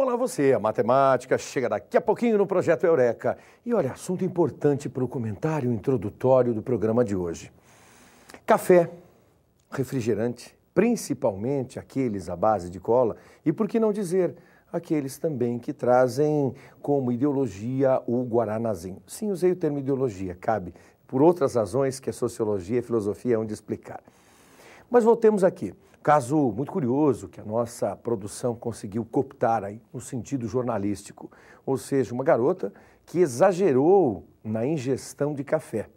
Olá você, a matemática chega daqui a pouquinho no Projeto Eureka. E olha, assunto importante para o comentário introdutório do programa de hoje. Café, refrigerante, principalmente aqueles à base de cola, e por que não dizer, aqueles também que trazem como ideologia o guaranazinho. Sim, usei o termo ideologia, cabe por outras razões que a sociologia e a filosofia hão de explicar. Mas voltemos aqui. Caso muito curioso que a nossa produção conseguiu cooptar aí no sentido jornalístico, ou seja, uma garota que exagerou na ingestão de café.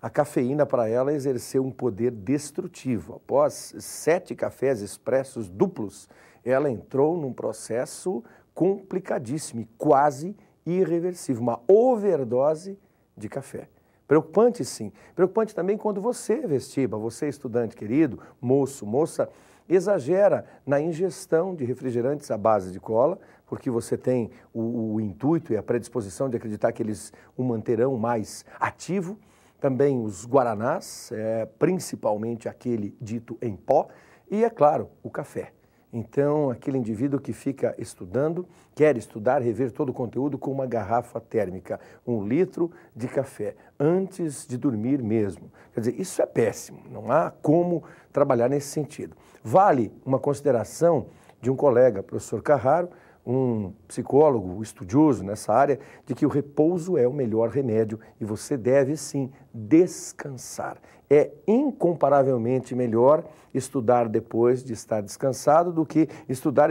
A cafeína para ela exerceu um poder destrutivo. Após 7 cafés expressos duplos, ela entrou num processo complicadíssimo e quase irreversível, uma overdose de café. Preocupante, sim. Preocupante também quando você, vestiba, você estudante querido, moço, moça, exagera na ingestão de refrigerantes à base de cola, porque você tem o intuito e a predisposição de acreditar que eles o manterão mais ativo. Também os guaranás, principalmente aquele dito em pó, e, é claro, o café. Então, aquele indivíduo que fica estudando, quer estudar, rever todo o conteúdo com uma garrafa térmica, 1 litro de café, antes de dormir mesmo. Quer dizer, isso é péssimo, não há como trabalhar nesse sentido. Vale uma consideração de um colega, professor Carraro, um psicólogo estudioso nessa área, de que o repouso é o melhor remédio e você deve sim descansar. É incomparavelmente melhor estudar depois de estar descansado do que estudar,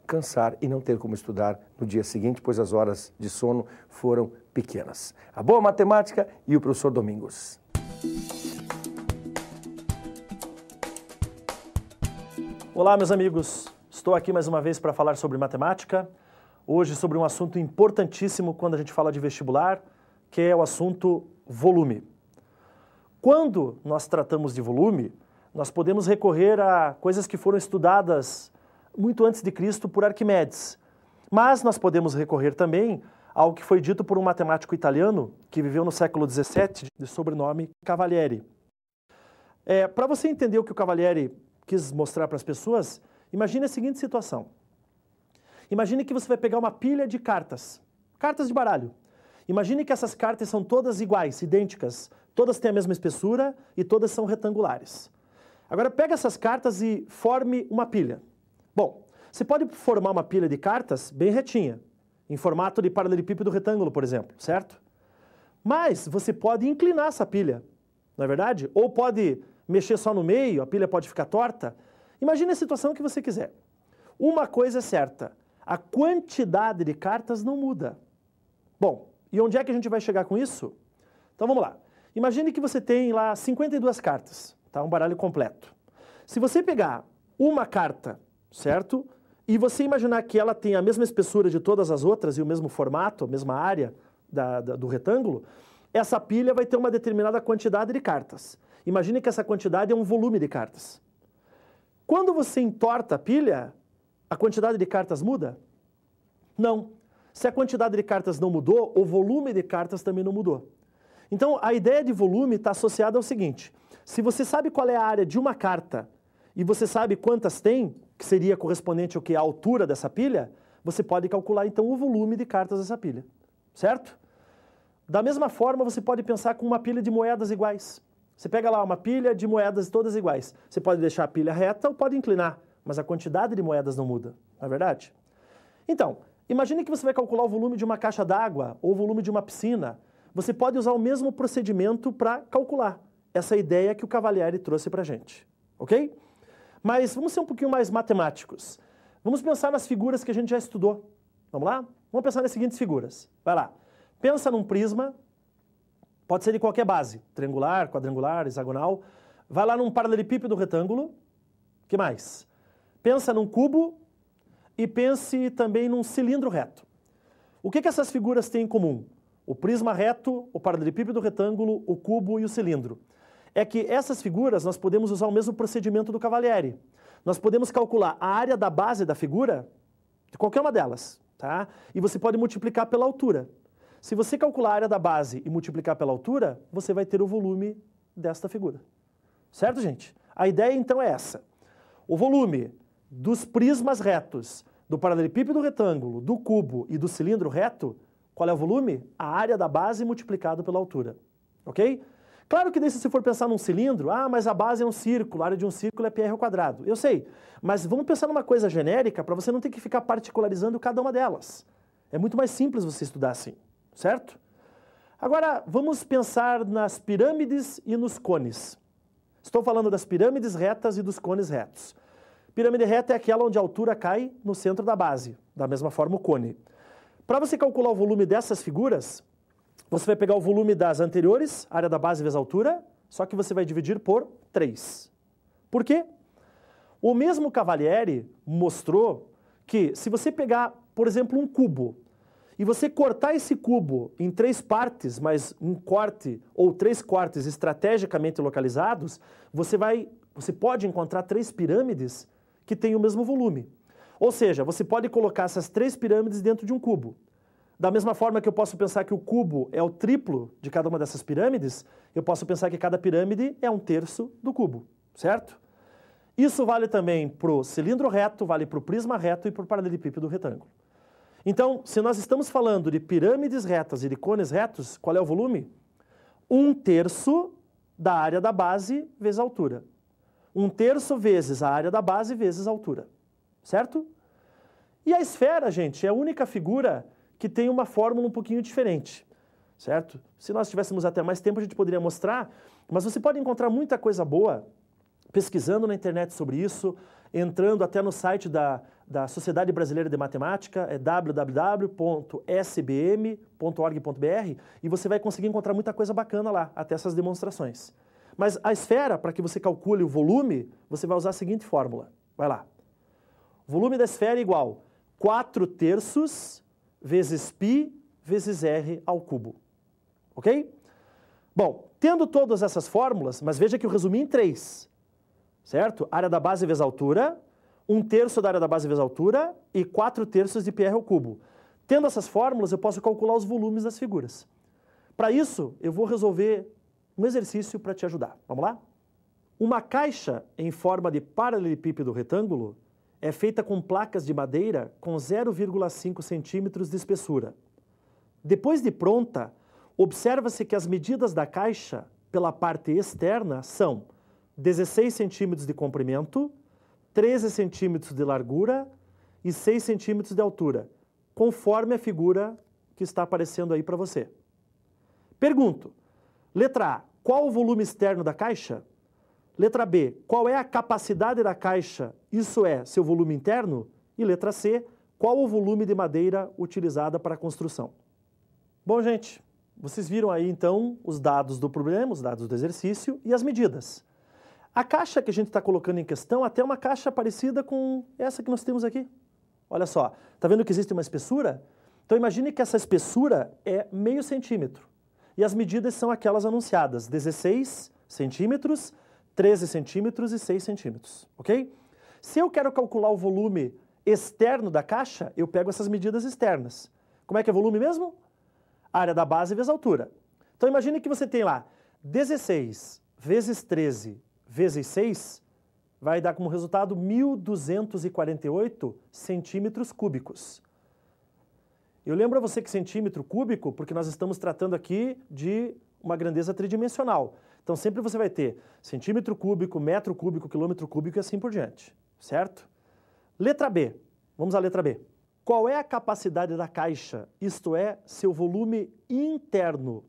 cansar e não ter como estudar no dia seguinte, pois as horas de sono foram pequenas. A boa matemática e o professor Domingos. Olá, meus amigos. Estou aqui mais uma vez para falar sobre matemática, hoje sobre um assunto importantíssimo quando a gente fala de vestibular, que é o assunto volume. Quando nós tratamos de volume, nós podemos recorrer a coisas que foram estudadas muito antes de Cristo por Arquimedes, mas nós podemos recorrer também ao que foi dito por um matemático italiano que viveu no século XVII, de sobrenome Cavalieri. Para você entender o que o Cavalieri quis mostrar para as pessoas, imagine a seguinte situação. Imagine que você vai pegar uma pilha de cartas de baralho. Imagine que essas cartas são todas iguais, idênticas, todas têm a mesma espessura e todas são retangulares. Agora pega essas cartas e forme uma pilha. Bom, você pode formar uma pilha de cartas bem retinha, em formato de paralelepípedo retângulo, por exemplo, certo? Mas você pode inclinar essa pilha, não é verdade? Ou pode mexer só no meio, a pilha pode ficar torta. Imagine a situação que você quiser. Uma coisa é certa, a quantidade de cartas não muda. Bom, e onde é que a gente vai chegar com isso? Então vamos lá. Imagine que você tem lá 52 cartas, tá? Um baralho completo. Se você pegar uma carta, certo? E você imaginar que ela tem a mesma espessura de todas as outras e o mesmo formato, a mesma área do retângulo, essa pilha vai ter uma determinada quantidade de cartas. Imagine que essa quantidade é um volume de cartas. Quando você entorta a pilha, a quantidade de cartas muda? Não. Se a quantidade de cartas não mudou, o volume de cartas também não mudou. Então, a ideia de volume está associada ao seguinte: se você sabe qual é a área de uma carta e você sabe quantas tem, que seria correspondente ao que? A altura dessa pilha, você pode calcular então o volume de cartas dessa pilha, certo? Da mesma forma, você pode pensar com uma pilha de moedas iguais. Você pega lá uma pilha de moedas todas iguais. Você pode deixar a pilha reta ou pode inclinar, mas a quantidade de moedas não muda, não é verdade? Então, imagine que você vai calcular o volume de uma caixa d'água ou o volume de uma piscina. Você pode usar o mesmo procedimento para calcular essa ideia que o Cavalieri trouxe para a gente, ok? Mas vamos ser um pouquinho mais matemáticos. Vamos pensar nas figuras que a gente já estudou. Vamos lá? Vamos pensar nas seguintes figuras. Vai lá. Pensa num prisma. Pode ser de qualquer base, triangular, quadrangular, hexagonal. Vai lá num paralelepípedo retângulo. O que mais? Pensa num cubo e pense também num cilindro reto. O que essas figuras têm em comum? O prisma reto, o paralelepípedo retângulo, o cubo e o cilindro. É que essas figuras nós podemos usar o mesmo procedimento do Cavalieri. Nós podemos calcular a área da base da figura, de qualquer uma delas, tá? E você pode multiplicar pela altura. Se você calcular a área da base e multiplicar pela altura, você vai ter o volume desta figura. Certo, gente? A ideia, então, é essa. O volume dos prismas retos do paralelepípedo retângulo, do cubo e do cilindro reto, qual é o volume? A área da base multiplicado pela altura. Ok? Claro que daí se você for pensar num cilindro, mas a base é um círculo, a área de um círculo é πr ao quadrado. Eu sei, mas vamos pensar numa coisa genérica para você não ter que ficar particularizando cada uma delas. É muito mais simples você estudar assim, certo? Agora, vamos pensar nas pirâmides e nos cones. Estou falando das pirâmides retas e dos cones retos. Pirâmide reta é aquela onde a altura cai no centro da base, da mesma forma o cone. Para você calcular o volume dessas figuras, você vai pegar o volume das anteriores, área da base vezes a altura, só que você vai dividir por 3. Por quê? O mesmo Cavalieri mostrou que se você pegar, por exemplo, um cubo, e você cortar esse cubo em 3 partes, mas um corte ou 3 cortes estrategicamente localizados, você pode encontrar 3 pirâmides que têm o mesmo volume. Ou seja, você pode colocar essas 3 pirâmides dentro de um cubo. Da mesma forma que eu posso pensar que o cubo é o triplo de cada uma dessas pirâmides, eu posso pensar que cada pirâmide é 1/3 do cubo, certo? Isso vale também para o cilindro reto, vale para o prisma reto e para o paralelepípedo retângulo. Então, se nós estamos falando de pirâmides retas e de cones retos, qual é o volume? 1/3 da área da base vezes a altura. 1/3 vezes a área da base vezes a altura, certo? E a esfera, gente, é a única figura que tem uma fórmula um pouquinho diferente, certo? Se nós tivéssemos até mais tempo, a gente poderia mostrar, mas você pode encontrar muita coisa boa pesquisando na internet sobre isso, entrando até no site da Sociedade Brasileira de Matemática, é www.sbm.org.br, e você vai conseguir encontrar muita coisa bacana lá, até essas demonstrações. Mas a esfera, para que você calcule o volume, você vai usar a seguinte fórmula. Vai lá. O volume da esfera é igual a 4/3 vezes π vezes r ao cubo. Ok? Bom, tendo todas essas fórmulas, mas veja que eu resumi em 3. Certo? Área da base vezes a altura, 1/3 da área da base vezes a altura e 4/3 de πr ao cubo. Tendo essas fórmulas, eu posso calcular os volumes das figuras. Para isso, eu vou resolver um exercício para te ajudar. Vamos lá? Uma caixa em forma de paralelepípedo retângulo é feita com placas de madeira com 0,5 centímetros de espessura. Depois de pronta, observa-se que as medidas da caixa pela parte externa são 16 centímetros de comprimento, 13 centímetros de largura e 6 centímetros de altura, conforme a figura que está aparecendo aí para você. Pergunto, letra A, qual o volume externo da caixa? Letra B, qual é a capacidade da caixa, isso é, seu volume interno? E letra C, qual o volume de madeira utilizada para a construção? Bom, gente, vocês viram aí então os dados do problema, os dados do exercício e as medidas. A caixa que a gente está colocando em questão até é uma caixa parecida com essa que nós temos aqui. Olha só, está vendo que existe uma espessura? Então imagine que essa espessura é meio centímetro. E as medidas são aquelas anunciadas, 16 centímetros, 13 centímetros e 6 centímetros, ok? Se eu quero calcular o volume externo da caixa, eu pego essas medidas externas. Como é que é volume mesmo? Área da base vezes a altura. Então imagine que você tem lá 16 vezes 13 vezes 6, vai dar como resultado 1.248 centímetros cúbicos. Eu lembro a você que centímetro cúbico, porque nós estamos tratando aqui de uma grandeza tridimensional. Então sempre você vai ter centímetro cúbico, metro cúbico, quilômetro cúbico e assim por diante, certo? Letra B. Vamos à letra B. Qual é a capacidade da caixa, isto é, seu volume interno?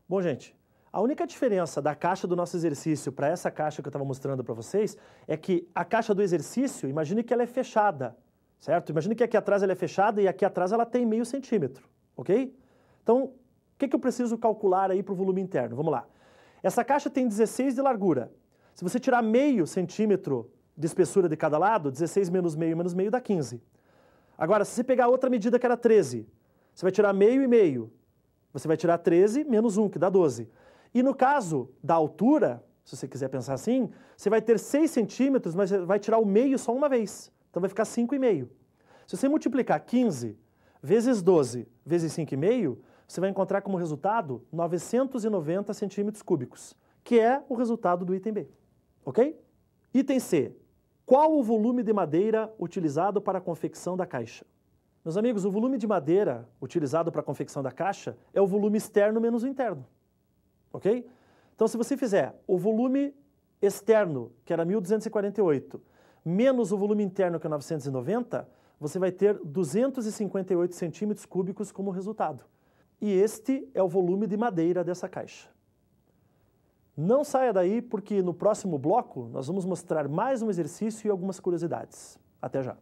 Bom, gente, a única diferença da caixa do nosso exercício para essa caixa que eu estava mostrando para vocês é que a caixa do exercício, imagine que ela é fechada, certo? Imagine que aqui atrás ela é fechada e aqui atrás ela tem meio centímetro, ok? Então, o que eu preciso calcular aí para o volume interno? Vamos lá. Essa caixa tem 16 de largura. Se você tirar meio centímetro de espessura de cada lado, 16 menos meio dá 15. Agora, se você pegar outra medida que era 13, você vai tirar meio e meio. Você vai tirar 13 menos 1, que dá 12. E no caso da altura, se você quiser pensar assim, você vai ter 6 centímetros, mas vai tirar o meio só uma vez. Então vai ficar 5,5. Se você multiplicar 15 vezes 12 vezes 5,5, você vai encontrar como resultado 990 centímetros cúbicos, que é o resultado do item B. Ok? Item C. Qual o volume de madeira utilizado para a confecção da caixa? Meus amigos, o volume de madeira utilizado para a confecção da caixa é o volume externo menos o interno. Ok? Então, se você fizer o volume externo, que era 1.248, menos o volume interno, que é 990, você vai ter 258 centímetros cúbicos como resultado. E este é o volume de madeira dessa caixa. Não saia daí, porque no próximo bloco nós vamos mostrar mais um exercício e algumas curiosidades. Até já!